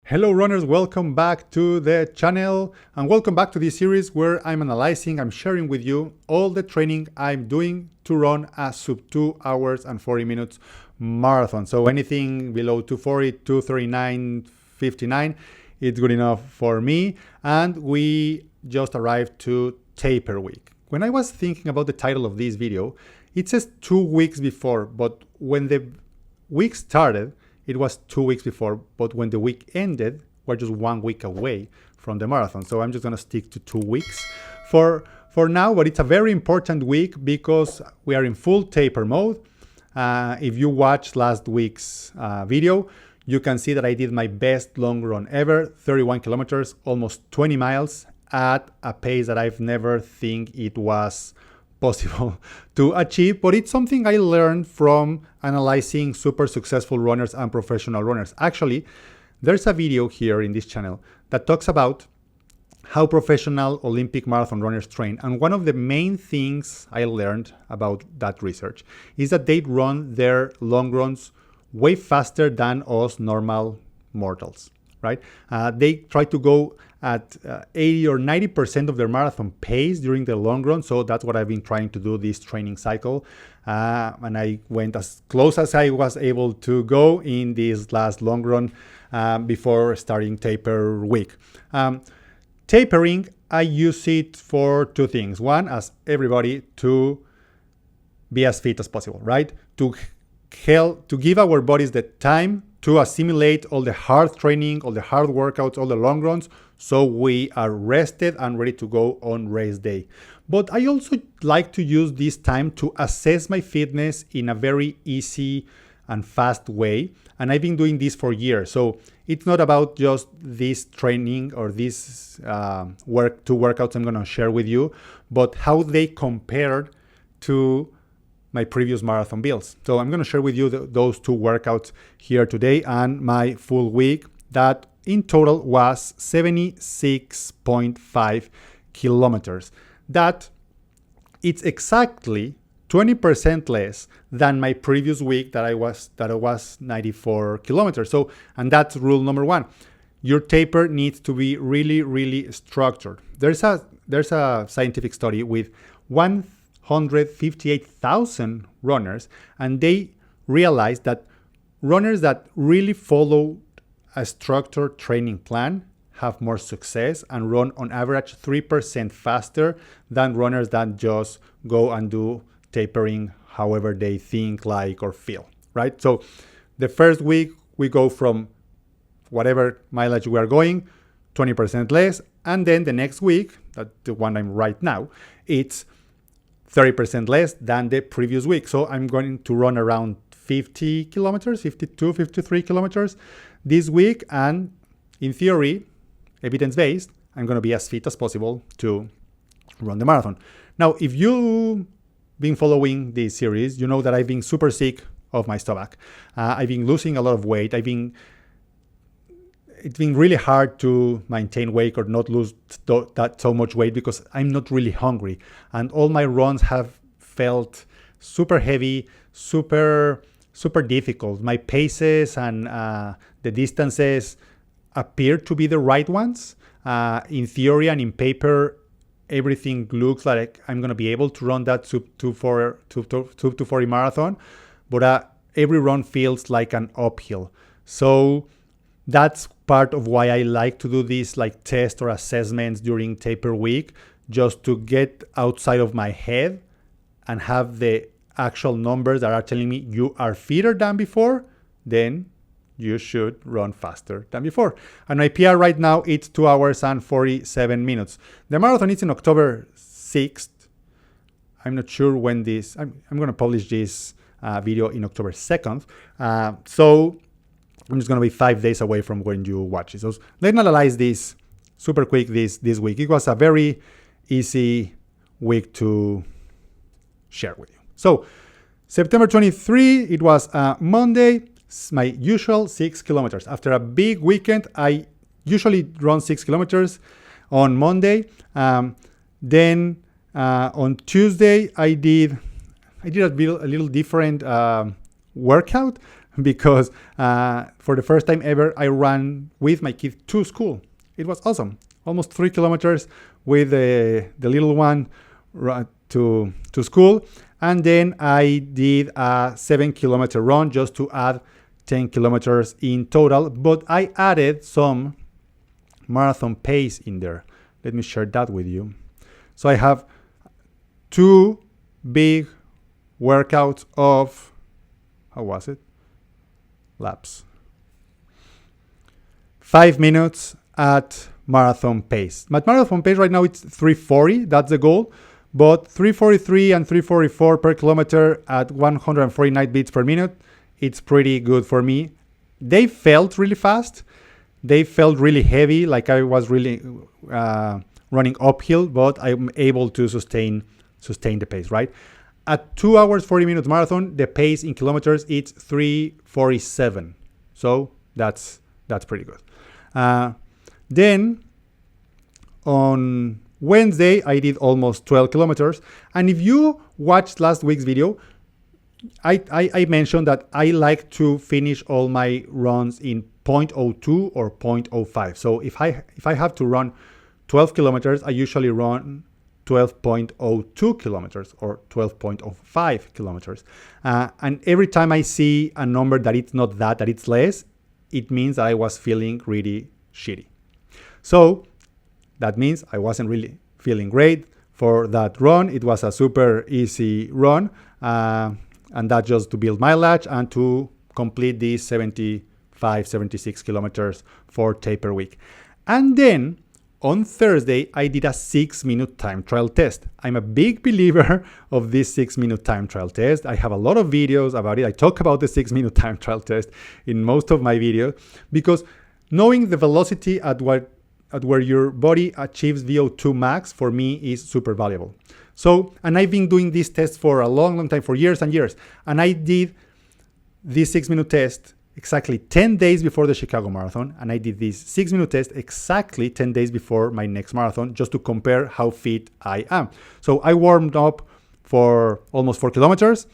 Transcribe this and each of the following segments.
Hello runners, welcome back to the channel and welcome back to this series where I'm sharing with you all the training I'm doing to run a sub 2 hours and 40 minutes marathon. So anything below 240, 239, 59, it's good enough for me. And we just arrived to taper week. When I was thinking about the title of this video, it says 2 weeks before, but when the week started, it was 2 weeks before, but when the week ended, we're just 1 week away from the marathon. So I'm just gonna stick to 2 weeks for now, but it's a very important week because we are in full taper mode. If you watched last week's video, you can see that I did my best long run ever, 31 kilometers, almost 20 miles at a pace that I've never think it was possible to achieve, but it's something I learned from analyzing super successful runners and professional runners. Actually, there's a video here in this channel that talks about how professional Olympic marathon runners train. And one of the main things I learned about that research is that they run their long runs way faster than us normal mortals, right? They try to go at 80 or 90% of their marathon pace during the long run. So that's what I've been trying to do this training cycle. And I went as close as I was able to go in this last long run before starting taper week. Tapering, I use it for two things. One, as everybody, to be as fit as possible, right? To give our bodies the time to assimilate all the hard training, all the hard workouts, all the long runs, so we are rested and ready to go on race day. But I also like to use this time to assess my fitness in a very easy and fast way. And I've been doing this for years. So it's not about just this training or this two workouts I'm gonna share with you, but how they compared to my previous marathon builds. So I'm going to share with you those two workouts here today and my full week that in total was 76.5 kilometers. That it's exactly 20% less than my previous week that I was 94 kilometers. So, and that's rule number one. Your taper needs to be really, really structured. There's a scientific study with 158,000 runners, and they realized that runners that really follow a structured training plan have more success and run on average 3% faster than runners that just go and do tapering however they think, like, or feel, right? So the first week we go from whatever mileage we are going, 20% less, and then the next week, that's the one I'm right now, it's 30% less than the previous week. So I'm going to run around 50 kilometers, 52, 53 kilometers this week. And in theory, evidence-based, I'm going to be as fit as possible to run the marathon. Now, if you've been following this series, you know that I've been super sick of my stomach. I've been losing a lot of weight. It's been really hard to maintain weight or not lose that so much weight because I'm not really hungry. And all my runs have felt super heavy, super difficult. My paces and the distances appear to be the right ones. In theory and in paper, everything looks like I'm going to be able to run that sub 240 marathon, but every run feels like an uphill. So that's part of why I like to do these like tests or assessments during taper week, just to get outside of my head and have the actual numbers that are telling me you are fitter than before, then you should run faster than before. And my PR right now, it's 2 hours and 47 minutes. The marathon is in October 6th. I'm not sure when this, I'm going to publish this video in October 2nd. So I'm just going to be 5 days away from when you watch it. So let's analyze this super quick this week. It was a very easy week to share with you. So September 23, it was Monday, my usual 6 kilometers. After a big weekend, I usually run 6 kilometers on Monday. Then on Tuesday, I did a little different workout because for the first time ever, I ran with my kid to school. It was awesome. Almost 3 kilometers with the little one to school. And then I did a 7-kilometer run just to add 10 kilometers in total. But I added some marathon pace in there. Let me share that with you. So I have 2 big workouts of, how was it? Laps. 5 minutes at marathon pace. My marathon pace right now it's 3:40. That's the goal. But 3:43 and 3:44 per kilometer at 149 beats per minute, it's pretty good for me. They felt really fast. They felt really heavy, like I was really running uphill, but I'm able to sustain the pace, right? At 2 hours, 40 minutes marathon, the pace in kilometers, it's 3:47. So that's pretty good. Then on Wednesday, I did almost 12 kilometers. And if you watched last week's video, I mentioned that I like to finish all my runs in 0.02 or 0.05. So if I have to run 12 kilometers, I usually run 12.02 kilometers or 12.05 kilometers. And every time I see a number that it's not that it's less, it means that I was feeling really shitty. So that means I wasn't really feeling great for that run. It was a super easy run. And that's just to build mileage and to complete these 75, 76 kilometers for taper week. And then on Thursday, I did a 6-minute time trial test. I'm a big believer of this 6-minute time trial test. I have a lot of videos about it. I talk about the 6-minute time trial test in most of my videos because knowing the velocity at where your body achieves VO2 max for me is super valuable. So, and I've been doing this test for a long time, for years and years. And I did this 6-minute test exactly 10 days before the Chicago Marathon. And I did this 6-minute test exactly 10 days before my next marathon, just to compare how fit I am. So I warmed up for almost 4 kilometers.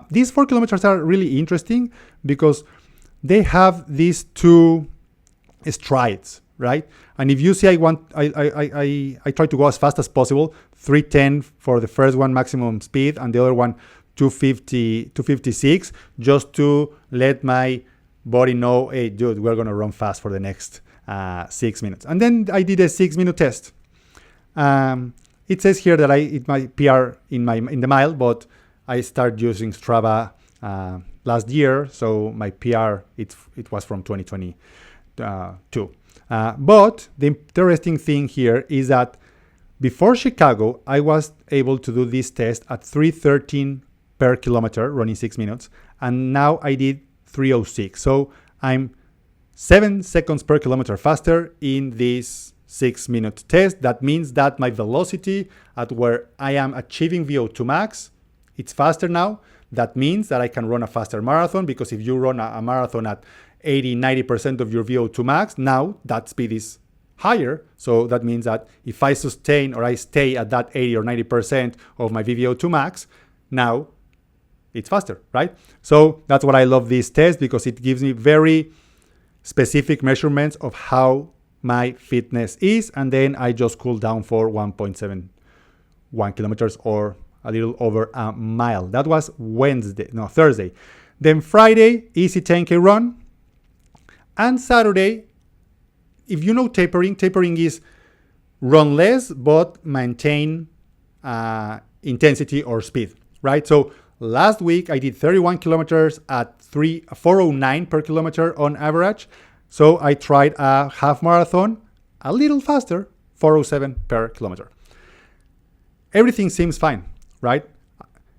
These 4 kilometers are really interesting because they have these 2 strides, right? And if you see, I try to go as fast as possible, 3:10 for the first one maximum speed, and the other one 256, just to let my body know, hey, dude, we're gonna run fast for the next 6 minutes. And then I did a 6-minute test. It says here that I hit my PR in the mile, but I started using Strava last year, so my PR it was from 2022. But the interesting thing here is that before Chicago, I was able to do this test at 3:13 per kilometer, running 6 minutes, and now I did 3:06. So I'm 7 seconds per kilometer faster in this 6-minute test. That means that my velocity at where I am achieving VO2 max, it's faster now. That means that I can run a faster marathon, because if you run a marathon at 80-90% of your VO2 max, now that speed is higher. So that means that if I sustain or I stay at that 80 or 90% of my VO2 max, now it's faster, right? So that's what I love this test, because it gives me very specific measurements of how my fitness is. And then I just cool down for 1.71 kilometers or a little over a mile. That was Thursday. Then Friday, easy 10K run. And Saturday, if you know tapering is run less but maintain intensity or speed, right? So last week I did 31 kilometers at 4:09 per kilometer on average. So I tried a half marathon a little faster, 4:07 per kilometer. Everything seems fine, right?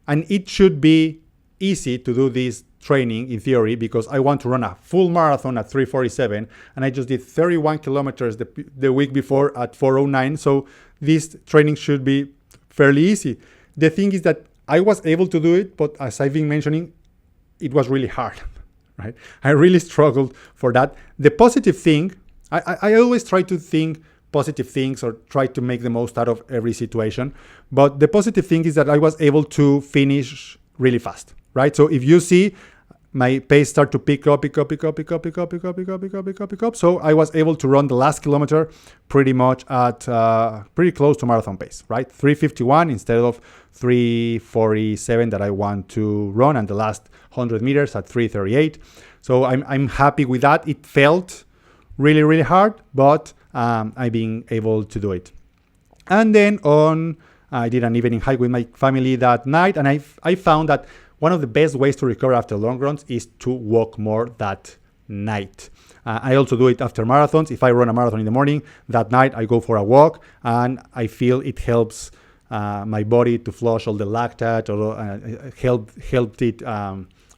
And it should be easy to do this training in theory, because I want to run a full marathon at 3:47, and I just did 31 kilometers the week before at 4:09. So this training should be fairly easy. The thing is that I was able to do it, but as I've been mentioning, it was really hard, right? I really struggled for that. The positive thing, I always try to think positive things or try to make the most out of every situation. But the positive thing is that I was able to finish really fast, right? So if you see, my pace started to pick up. So I was able to run the last kilometer pretty much at pretty close to marathon pace, right? 3:51 instead of 3:47 that I want to run, and the last 100 meters at 3:38. So I'm happy with that. It felt really, really hard, but I've been able to do it. And then I did an evening hike with my family that night, and I found that one of the best ways to recover after long runs is to walk more that night. I also do it after marathons. If I run a marathon in the morning, that night I go for a walk, and I feel it helps my body to flush all the lactate, or helped it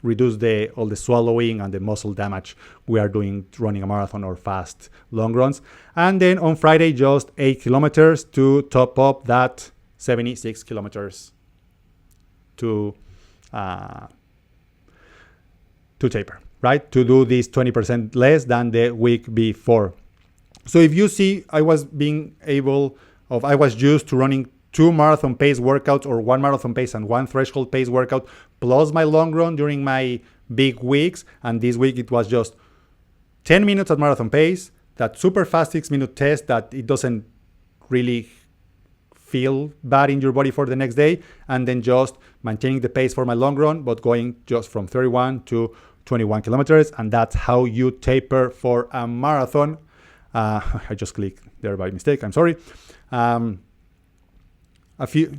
reduce all the swallowing and the muscle damage we are doing running a marathon or fast long runs. And then on Friday, just 8 kilometers to top up that 76 kilometers to taper, right? To do this 20% less than the week before. So if you see, I was used to running 2 marathon pace workouts, or 1 marathon pace and 1 threshold pace workout, plus my long run during my big weeks. And this week it was just 10 minutes at marathon pace, that super fast 6-minute test that it doesn't really feel bad in your body for the next day, and then just maintaining the pace for my long run, but going just from 31 to 21 kilometers. And that's how you taper for a marathon. I just clicked there by mistake, I'm sorry.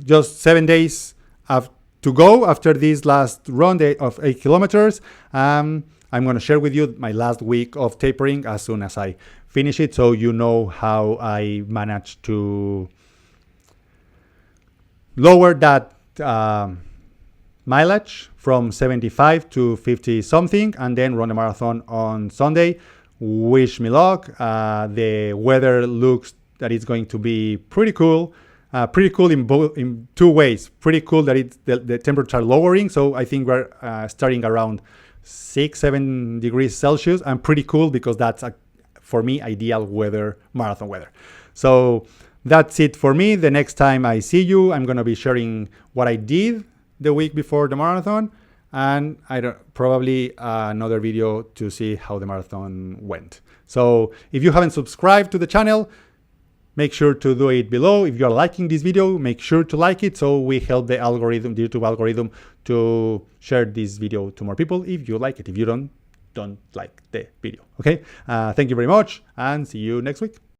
Just 7 days to go after this last run of 8 kilometers. I'm going to share with you my last week of tapering as soon as I finish it, so you know how I managed to lower that mileage from 75 to 50 something, and then run a marathon on Sunday. Wish me luck. The weather looks that it's going to be pretty cool. Pretty cool in 2 ways. Pretty cool that the temperature lowering. So I think we're starting around 6-7 degrees Celsius, and pretty cool because that's for me ideal weather, marathon weather. So that's it for me. The next time I see you, I'm going to be sharing what I did the week before the marathon, and probably another video to see how the marathon went. So if you haven't subscribed to the channel, make sure to do it below. If you're liking this video, make sure to like it, so we help the YouTube algorithm to share this video to more people if you like it. If you don't like the video. Okay? Thank you very much, and see you next week.